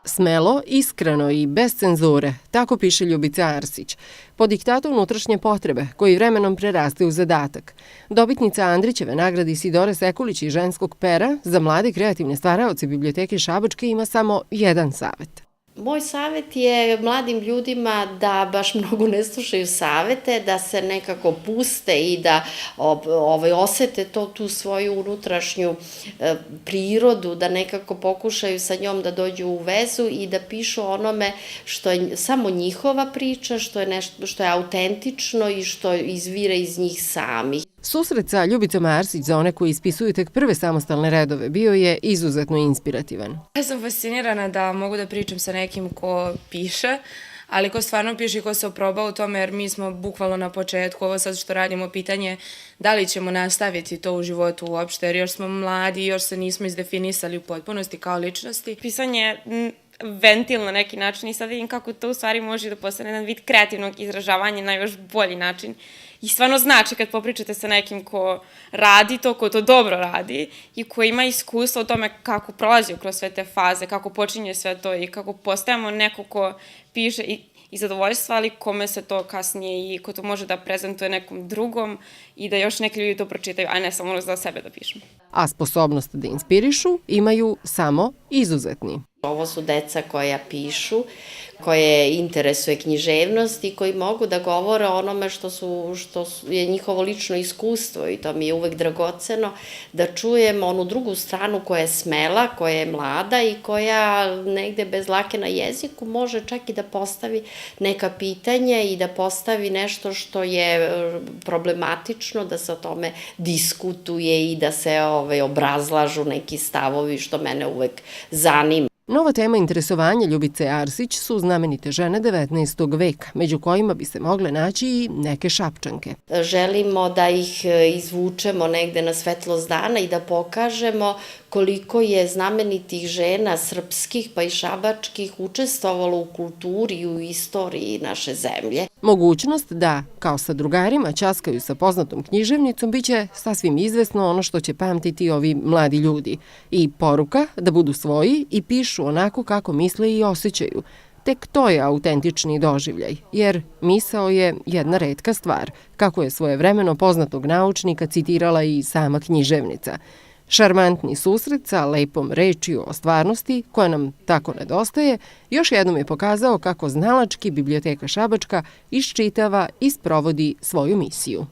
Smelo, iskreno i bez cenzure, tako piše Ljubica Arsić, po diktatu unutrašnje potrebe, koji vremenom preraste u zadatak. Dobitnica Andrićeve nagrade Isidore Sekulić i Ženskog pera za mlade kreativne stvaraoce Biblioteke Šabačke ima samo jedan savet. Moj savjet je mladim ljudima da baš mnogo ne slušaju savete, da se nekako puste i da osete tu svoju unutrašnju prirodu, da nekako pokušaju sa njom da dođu u vezu i da pišu onome što je samo njihova priča, što je autentično i što izvire iz njih samih. Susret sa Ljubicom Arsić za one koji ispisuju tek prve samostalne redove bio je izuzetno inspirativan. Ja sam fascinirana da mogu da pričam sa nekim ko piše, ali ko stvarno piše i ko se oproba u tome, jer mi smo bukvalno na početku, ovo sad što radimo, pitanje da li ćemo nastaviti to u životu uopšte, jer još smo mladi, još se nismo izdefinisali u potpunosti kao ličnosti. Pisanje je ventil na neki način i sad vidim kako to u stvari može da postane jedan vid kreativnog izražavanja na još bolji način. I stvarno znači kad popričate sa nekim ko radi to, ko to dobro radi i ko ima iskustvo o tome kako prolazi kroz sve te faze, kako počinje sve to i kako postajemo neko ko piše i zadovoljstva, ali kome se to kasnije i ko to može da prezentuje nekom drugom i da još neki ljudi to pročitaju, a ne samo za sebe da pišemo. A sposobnost da inspirišu imaju samo izuzetni. Ovo su deca koja pišu, koje interesuje književnost i koji mogu da govore o onome što je njihovo lično iskustvo i to mi je uvek dragoceno da čujem onu drugu stranu koja je smela, koja je mlada i koja negde bez lake na jeziku može čak i da postavi neka pitanja i da postavi nešto što je problematično, da se o tome diskutuje i da se obrazlažu neki stavovi što mene uvek zanima. Nova tema interesovanja Ljubice Arsić su znamenite žene 19. veka, među kojima bi se mogle naći i neke Šapčanke. Želimo da ih izvučemo negde na svetlost dana i da pokažemo koliko je znamenitih žena srpskih pa i šabačkih učestvovalo u kulturi i u istoriji naše zemlje. Mogućnost da, kao sa drugarima, ćaskaju sa poznatom književnicom, biće sasvim izvesno ono što će pamtiti ovi mladi ljudi. I poruka da budu svoji i pišu onako kako misle i osjećaju. Tek to je autentični doživljaj, jer misao je jedna retka stvar, kako je svojevremeno poznatog naučnika citirala i sama književnica. Šarmantni susret sa lepom rečju o stvarnosti, koja nam tako nedostaje, još jednom je pokazao kako znalački Biblioteka Šabačka iščitava i sprovodi svoju misiju.